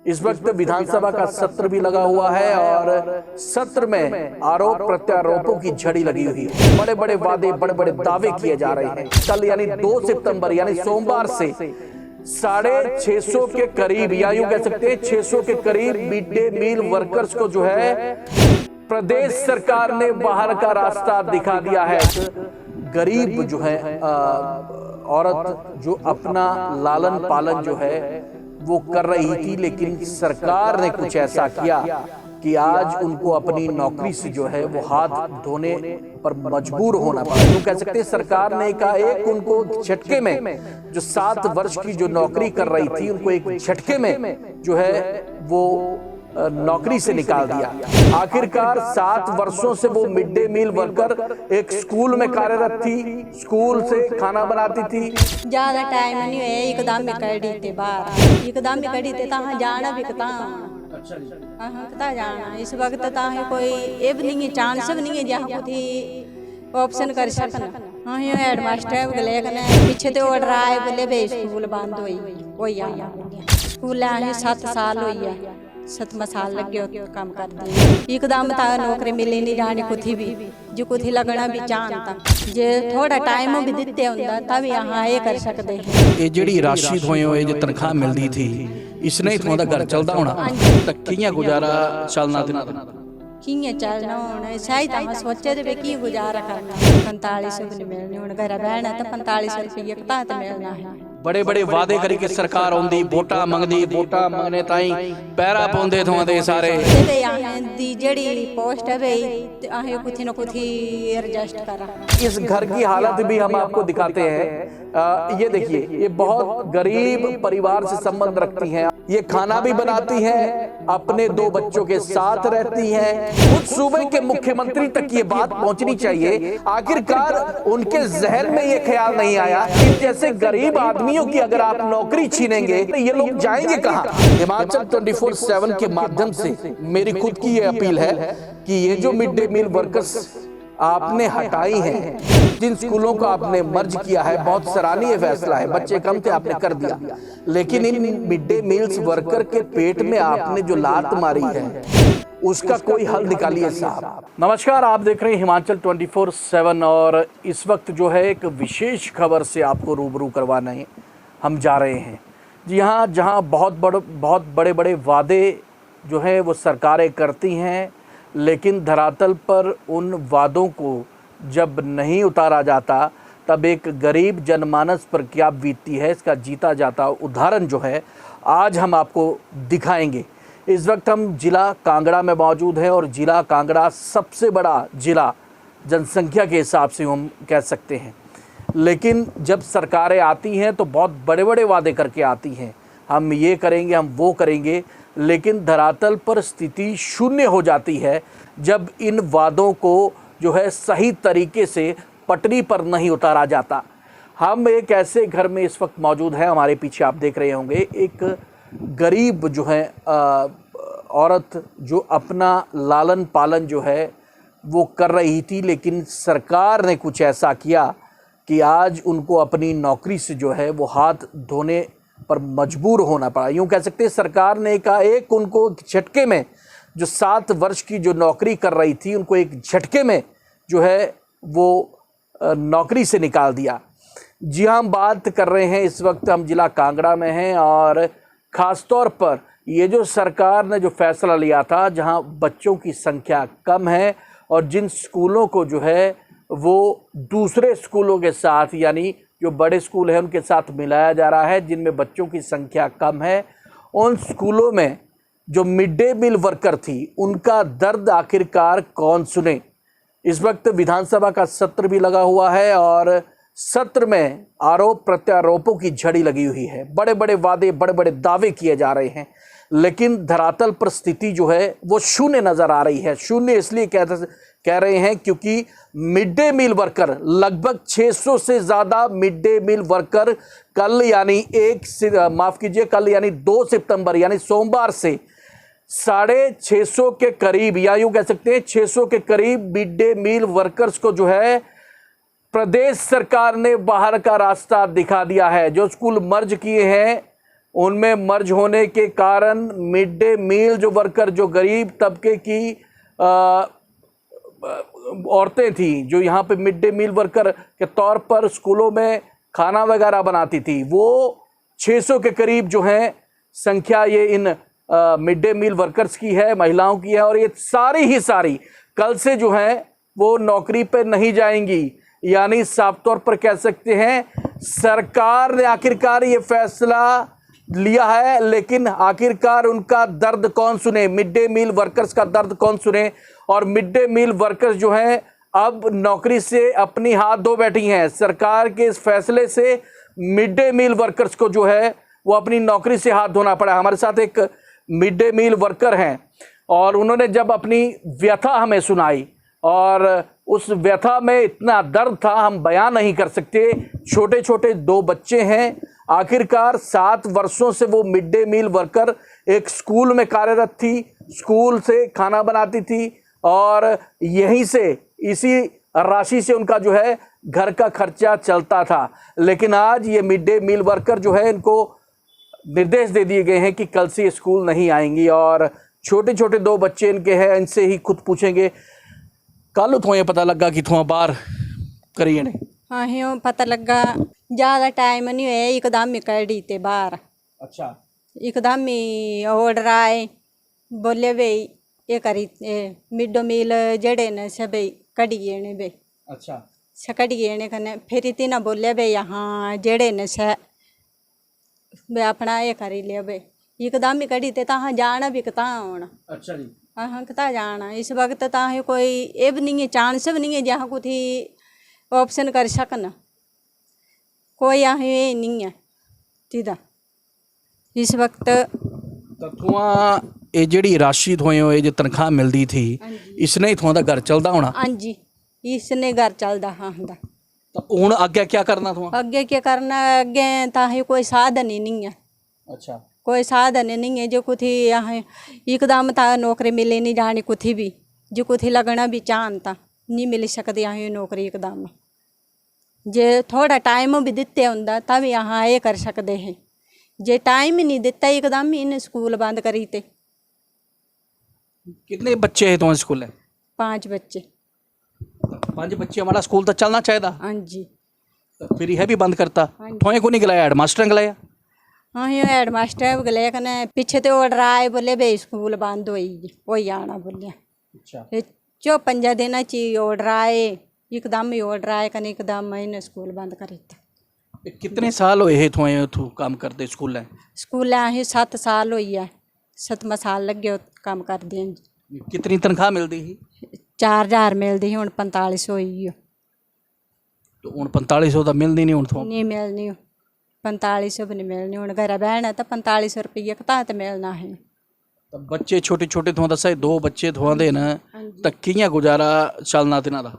इस वक्त विधानसभा का सत्र भी लगा हुआ है और सत्र में आरोप प्रत्यारोपों की झड़ी लगी हुई है। बड़े बड़े वादे, बड़े बड़े दावे किए जा रहे हैं। कल यानी 2 सितंबर यानी सोमवार से 650 के करीब या यूं कह सकते हैं 600 के करीब मिड डे मील वर्कर्स को जो है प्रदेश सरकार ने बाहर का रास्ता दिखा दिया है। गरीब जो है औरत जो अपना लालन पालन जो है वो कर रही थी, लेकिन सरकार ने कुछ ऐसा किया कि आज उनको अपनी नौकरी से जो है वो हाथ धोने पर मजबूर होना पड़ा। तो कह सकते हैं सरकार ने एक उनको झटके में जो 7 वर्ष की जो नौकरी कर रही थी उनको एक झटके में जो है वो नौकरी से निकाल दिया। आखिरकार 7 वर्षों से वो मिड डे मील वर्कर एक स्कूल में कार्यरत थी, स्कूल से खाना बनाती थी। ज्यादा टाइम नहीं है, एकदम में कड़ी थे बाहर, एकदम में कड़ी थे ताहा जाना भी कता जाना इस वक्त ताहा कोई एब नहीं है, चांस भी नहीं है जहाँ कुछ ऑप्शन कर सकन। हाँ ये हेडमास्टर बोले कने पीछे तो ऑर्डर आए बोले बे स्कूल बंद होई आ स्कूल आए 7 साल होई है, 7वां साल लग गया काम कर दिए। एकदम ता नौकरी मिली नहीं जाने कुछ भी जो कुछ लगना भी चाहता जे थोड़ा टाइम भी दिते हुंदा तब यहाँ ये कर सकते हैं। ये जेड़ी राशि होए होए जो तनख्वाह मिलदी थी इसने ही थोड़ा घर चलदा होना तक कियां गुजारा चलना दिन कियां चलना होना शायद हम सोचे थे की गुजारा करना। 45 रुपये मिलने हुन घर बहना तो 45 रुपये तात मिलना है। बड़े बड़े वादे करी के सरकार आउंदी, वोटा मंगदी, वोटा मंगने ताई पैरा पाउंदे थोंदे सारे ते यहाँ दी जेड़ी पोस्ट है वे आहे कुछ न कुछ एडजस्ट करा। इस घर की हालत भी हम आपको दिखाते हैं। ये देखिए, ये बहुत गरीब परिवार से संबंध रखती हैं। ये खाना भी बनाती हैं, अपने 2 बच्चों के साथ रहती हैं। खुद सूबे के मुख्यमंत्री तक ये बात पहुंचनी चाहिए। आखिरकार उनके जहन में ये ख्याल नहीं आया कि जैसे गरीब आदमियों की अगर आप नौकरी छीनेंगे तो ये लोग जाएंगे कहां। हिमाचल 24/7 के माध्यम से मेरी खुद की ये अपील है कि ये जो मिड डे मील वर्कर्स आपने हटाई हैं, जिन स्कूलों को आपने मर्ज किया है, बहुत सराहनीय फैसला है। बच्चे कम थे आपने कर दिया, लेकिन इन मिड डे मील्स वर्कर के पेट में आपने जो लात मारी है उसका कोई हल निकालिए साहब। नमस्कार, आप देख रहे हैं हिमाचल 24/7 और इस वक्त जो है एक विशेष खबर से आपको रूबरू करवाने हम जा रहे हैं। जी हाँ, जहाँ बहुत बड़े बड़े वादे जो है वो सरकारें करती हैं, लेकिन धरातल पर उन वादों को जब नहीं उतारा जाता तब एक गरीब जनमानस पर क्या बीतती है इसका जीता जाता उदाहरण जो है आज हम आपको दिखाएंगे। इस वक्त हम जिला कांगड़ा में मौजूद हैं और जिला कांगड़ा सबसे बड़ा जिला जनसंख्या के हिसाब से हम कह सकते हैं, लेकिन जब सरकारें आती हैं तो बहुत बड़े बड़े वादे करके आती हैं, हम ये करेंगे, हम वो करेंगे, लेकिन धरातल पर स्थिति शून्य हो जाती है जब इन वादों को जो है सही तरीके से पटरी पर नहीं उतारा जाता। हम एक ऐसे घर में इस वक्त मौजूद हैं, हमारे पीछे आप देख रहे होंगे, एक गरीब जो है औरत जो अपना लालन पालन जो है वो कर रही थी, लेकिन सरकार ने कुछ ऐसा किया कि आज उनको अपनी नौकरी से जो है वो हाथ धोने पर मजबूर होना पड़ा। यूँ कह सकते हैं सरकार ने एक उनको झटके में जो 7 वर्ष की जो नौकरी कर रही थी उनको एक झटके में जो है वो नौकरी से निकाल दिया। जी हाँ, हम बात कर रहे हैं, इस वक्त हम जिला कांगड़ा में हैं और ख़ास तौर पर ये जो सरकार ने जो फैसला लिया था जहाँ बच्चों की संख्या कम है और जिन स्कूलों को जो है वो दूसरे स्कूलों के साथ यानी जो बड़े स्कूल हैं उनके साथ मिलाया जा रहा है, जिनमें बच्चों की संख्या कम है, उन स्कूलों में जो मिड डे मील वर्कर थी उनका दर्द आखिरकार कौन सुने। इस वक्त विधानसभा का सत्र भी लगा हुआ है और सत्र में आरोप प्रत्यारोपों की झड़ी लगी हुई है। बड़े बड़े वादे, बड़े बड़े दावे किए जा रहे हैं, लेकिन धरातल पर स्थिति जो है वो शून्य नज़र आ रही है। शून्य इसलिए कह रहे हैं क्योंकि मिड डे मील वर्कर लगभग 600 से ज़्यादा मिड डे मील वर्कर कल यानी कल यानी 2 सितंबर यानी सोमवार से 650 के करीब या यूँ कह सकते हैं 600 के करीब मिड डे मील वर्कर्स को जो है प्रदेश सरकार ने बाहर का रास्ता दिखा दिया है। जो स्कूल मर्ज किए हैं उनमें मर्ज होने के कारण मिड डे मील जो वर्कर, जो गरीब तबके की औरतें थी, जो यहाँ पे मिड डे मील वर्कर के तौर पर स्कूलों में खाना वगैरह बनाती थी, वो 600 के करीब जो है संख्या ये इन मिड डे मील वर्कर्स की है, महिलाओं की है। और ये सारी ही सारी कल से जो है वो नौकरी पर नहीं जाएंगी। यानी साफ तौर पर कह सकते हैं सरकार ने आखिरकार ये फैसला लिया है, लेकिन आखिरकार उनका दर्द कौन सुने, मिड डे मील वर्कर्स का दर्द कौन सुने। और मिड डे मील वर्कर्स जो हैं अब नौकरी से अपनी हाथ धो बैठी हैं। सरकार के इस फैसले से मिड डे मील वर्कर्स को जो है वो अपनी नौकरी से हाथ धोना पड़ा। हमारे साथ एक मिड डे मील वर्कर हैं और उन्होंने जब अपनी व्यथा हमें सुनाई, और उस व्यथा में इतना दर्द था हम बयान नहीं कर सकते। छोटे छोटे 2 बच्चे हैं। आखिरकार 7 वर्षों से वो मिड डे मील वर्कर एक स्कूल में कार्यरत थी, स्कूल से खाना बनाती थी और यहीं से इसी राशि से उनका जो है घर का खर्चा चलता था। लेकिन आज ये मिड डे मील वर्कर जो है इनको निर्देश दे दिए गए हैं कि कल से ये स्कूल नहीं आएंगी। और छोटे छोटे 2 बच्चे इनके हैं, इनसे ही खुद पूछेंगे। कल थोड़ा पता लगा कि थोड़ा बाहर करिए ने। हाँ ह्यो पता लगा, ज़्यादा टाइम नहीं होया, एकदम ही कड़ी ते बाहर। अच्छा, एकदम ही ऑर्डर आए, बोले भाई ये करी मिड डे मील जड़े ने सब कड़ी ने भाई। अच्छा, कड़ी ने कने फिर इतना बोले भाई यहाँ जड़े ने से भाई अपना ये करी लिया भाई। एकदम ही कड़ी ते तहाँ जाना भी कता होना। अच्छा जी, हाँ कता जाना इस वक्त तहाँ कोई ये भी नहीं है, चांस भी नहीं है जहाँ कुछ ऑप्शन कर सकना, कोई यहाँ ये नहीं है सीधा इस वक्त। तो थोड़ा ये जड़ी राशि थोड़ा ये जो तनख्वाह मिलती थी इसने ही थोड़ा घर चलता होना। हाँ जी, इसने घर चलता हाँ होंदा। तो हूँ अगे क्या करना थोड़ा? अगे क्या करना, अगे ताही कोई साधन ही नहीं है। अच्छा, कोई साधन नहीं है जो कुछ यहाँ एकदम था नौकरी मिले नहीं जानी कुछ भी, जो कुछ लगना भी चाहता नहीं मिल सकती यहाँ नौकरी एकदम। जे थोड़ा टाइम भी दिते होंदा तब यहाँ ये कर सकते हैं, जे टाइम ही नहीं दिता एकदम ही इन स्कूल बंद करी थे। कितने बच्चे हैं तुम्हारे स्कूल में? 5 बच्चे। 5 बच्चे, हमारा स्कूल तो चलना चाहिए था। हाँ जी, तो फिर यह भी बंद करता। हाँ जी। थोड़े को नहीं गलाया, हेडमास्टर ने गलाया। हाँ ये हेडमास्टर गले कने पीछे तो ऑर्डर आए, बोले भाई स्कूल बंद हो आना बोले। अच्छा, जो 5 दिन ची ऑर्डर आए, एकदम ही ऑर्डर आए कने एकदम इन स्कूल बंद करी थे। कितने साल हुए है थोड़े थू काम करते स्कूल है? स्कूल अं 7 साल हुई है, 7वां साल लगे काम कर दें। कितनी तनख्वाह मिलती है? 4000 मिलती हूँ, 4500 हुई है। तो हूँ 4500 तो मिलती नहीं? हूँ नहीं मिलनी, 4500 भी नहीं मिलनी। हूँ घर बहना तो 4500 रुपये कता तो मिलना है। तो बच्चे छोटे छोटे थोड़ा दसा 2 बच्चे थोड़ा दे ना, तो कियां गुजारा चलना तिना दा?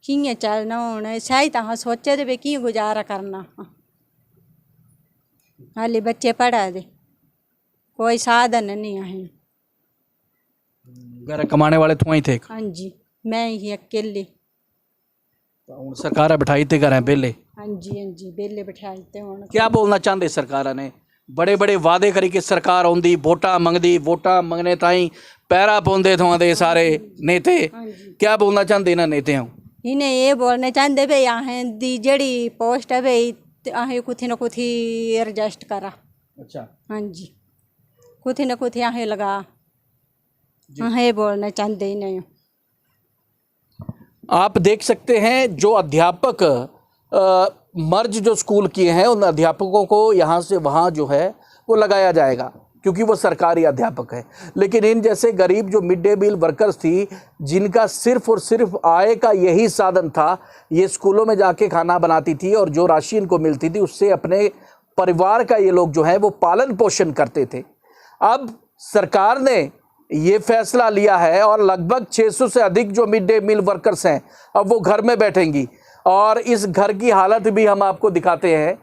कियां चलना हूँ सही तो सोचे दे कि गुजारा करना। हाले बच्चे पढ़ा दे, कोई साधन नहीं है। घर कमाने वाले थोड़ा ही थे? हाँ जी, मैं ही अकेली। तो हूँ सरकार बिठाई थे घर बेले? हाँ जी बेले बिठाते हूँ। क्या बोलना चाहते सरकार ने? बड़े बड़े वादे करी कि सरकार आउंदी, वोटा मंगदी, वोटा मंगने ताई पैरा पाउंदे थोड़ा दे सारे नेते। क्या बोलना चाहते इन्होंने नेते? इन्हें ये बोलने चाहते भाई यहाँ दी जड़ी पोस्ट है भाई अं कुछ न कुछ एडजस्ट करा। अच्छा, हाँ जी, कुछ न कुछ यहाँ लगा, हाँ ये बोलना चाहते ही नहीं। आप देख सकते हैं जो अध्यापक मर्ज जो स्कूल किए हैं उन अध्यापकों को यहाँ से वहाँ जो है वो लगाया जाएगा क्योंकि वो सरकारी अध्यापक है। लेकिन इन जैसे गरीब जो मिड डे मील वर्कर्स थी, जिनका सिर्फ और सिर्फ आय का यही साधन था, ये स्कूलों में जाके खाना बनाती थी और जो राशि इनको मिलती थी उससे अपने परिवार का ये लोग जो है वो पालन पोषण करते थे। अब सरकार ने ये फैसला लिया है और लगभग 600 से अधिक जो मिड डे मील वर्कर्स हैं अब वो घर में बैठेंगी। और इस घर की हालत भी हम आपको दिखाते हैं।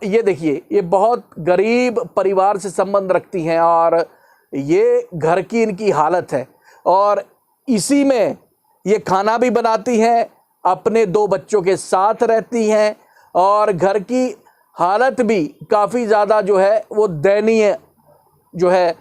ये देखिए, ये बहुत गरीब परिवार से संबंध रखती हैं और ये घर की इनकी हालत है। और इसी में ये खाना भी बनाती हैं, अपने 2 बच्चों के साथ रहती हैं और घर की हालत भी काफ़ी ज़्यादा जो है वो दयनीय जो है,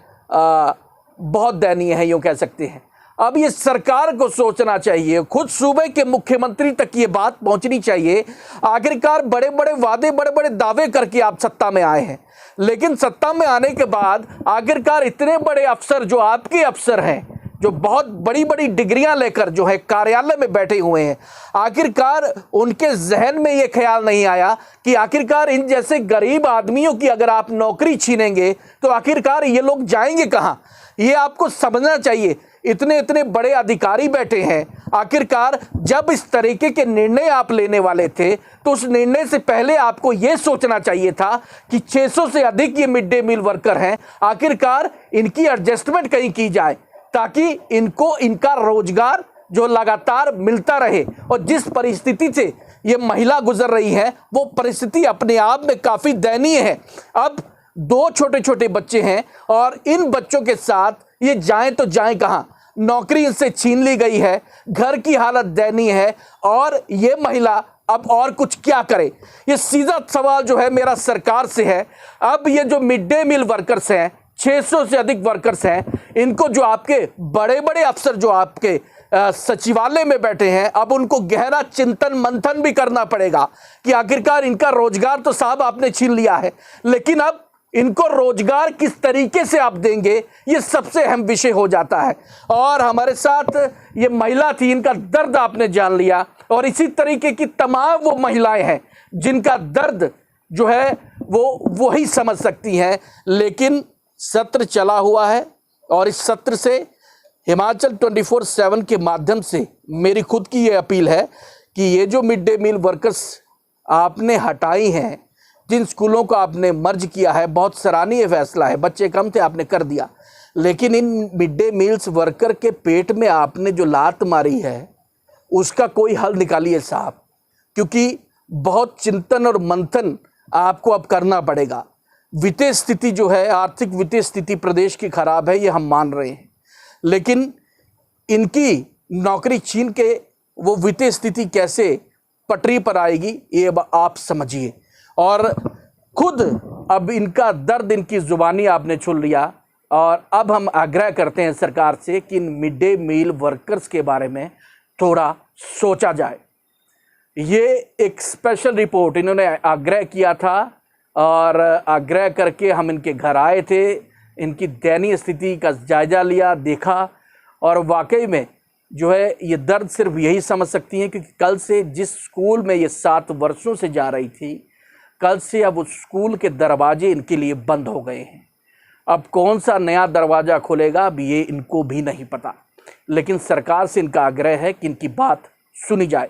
बहुत दयनीय है, यूँ कह सकते हैं। अब ये सरकार को सोचना चाहिए, खुद सूबे के मुख्यमंत्री तक ये बात पहुंचनी चाहिए। आखिरकार बड़े बड़े वादे, बड़े बड़े दावे करके आप सत्ता में आए हैं, लेकिन सत्ता में आने के बाद आखिरकार इतने बड़े अफसर जो आपके अफसर हैं, जो बहुत बड़ी बड़ी डिग्रियां लेकर जो है कार्यालय में बैठे हुए हैं, आखिरकार उनके जहन में ये ख्याल नहीं आया कि आखिरकार इन जैसे गरीब आदमियों की अगर आप नौकरी छीनेंगे तो आखिरकार ये लोग जाएंगे कहाँ। ये आपको समझना चाहिए। इतने इतने बड़े अधिकारी बैठे हैं, आखिरकार जब इस तरीके के निर्णय आप लेने वाले थे तो उस निर्णय से पहले आपको यह सोचना चाहिए था कि 600 से अधिक ये मिड डे मील वर्कर हैं, आखिरकार इनकी एडजस्टमेंट कहीं की जाए ताकि इनको इनका रोजगार जो लगातार मिलता रहे। और जिस परिस्थिति से ये महिला गुजर रही है वो परिस्थिति अपने आप में काफ़ी दयनीय है। अब 2 छोटे छोटे बच्चे हैं और इन बच्चों के साथ ये जाएं तो जाएं कहाँ। नौकरी इनसे छीन ली गई है, घर की हालत दयनीय है और ये महिला अब और कुछ क्या करे। ये सीधा सवाल जो है मेरा सरकार से है। अब ये जो मिड डे मील वर्कर्स हैं, 600 से अधिक वर्कर्स हैं, इनको जो आपके बड़े बड़े अफसर जो आपके सचिवालय में बैठे हैं, अब उनको गहरा चिंतन मंथन भी करना पड़ेगा कि आखिरकार इनका रोजगार तो साहब आपने छीन लिया है, लेकिन अब इनको रोजगार किस तरीके से आप देंगे, ये सबसे अहम विषय हो जाता है। और हमारे साथ ये महिला थी, इनका दर्द आपने जान लिया और इसी तरीके की तमाम वो महिलाएं हैं जिनका दर्द जो है वो ही समझ सकती हैं। लेकिन सत्र चला हुआ है और इस सत्र से हिमाचल 24/7 के माध्यम से मेरी खुद की ये अपील है कि ये जो मिड डे मील वर्कर्स आपने हटाई हैं, जिन स्कूलों को आपने मर्ज किया है, बहुत सराहनीय फैसला है। बच्चे कम थे, आपने कर दिया, लेकिन इन मिड डे मील्स वर्कर के पेट में आपने जो लात मारी है उसका कोई हल निकालिए साहब, क्योंकि बहुत चिंतन और मंथन आपको अब करना पड़ेगा। वित्तीय स्थिति जो है, आर्थिक वित्तीय स्थिति प्रदेश की खराब है, ये हम मान रहे हैं, लेकिन इनकी नौकरी छीन के वो वित्तीय स्थिति कैसे पटरी पर आएगी ये अब आप समझिए। और खुद अब इनका दर्द इनकी जुबानी आपने छुल लिया और अब हम आग्रह करते हैं सरकार से कि इन मिड डे मील वर्कर्स के बारे में थोड़ा सोचा जाए। ये एक स्पेशल रिपोर्ट इन्होंने आग्रह किया था और आग्रह करके हम इनके घर आए थे, इनकी दयनीय स्थिति का जायजा लिया, देखा और वाकई में जो है ये दर्द सिर्फ यही समझ सकती हैं क्योंकि कल से जिस स्कूल में ये 7 वर्षों से जा रही थी, कल से अब उस स्कूल के दरवाजे इनके लिए बंद हो गए हैं। अब कौन सा नया दरवाज़ा खुलेगा अब ये इनको भी नहीं पता, लेकिन सरकार से इनका आग्रह है कि इनकी बात सुनी जाए।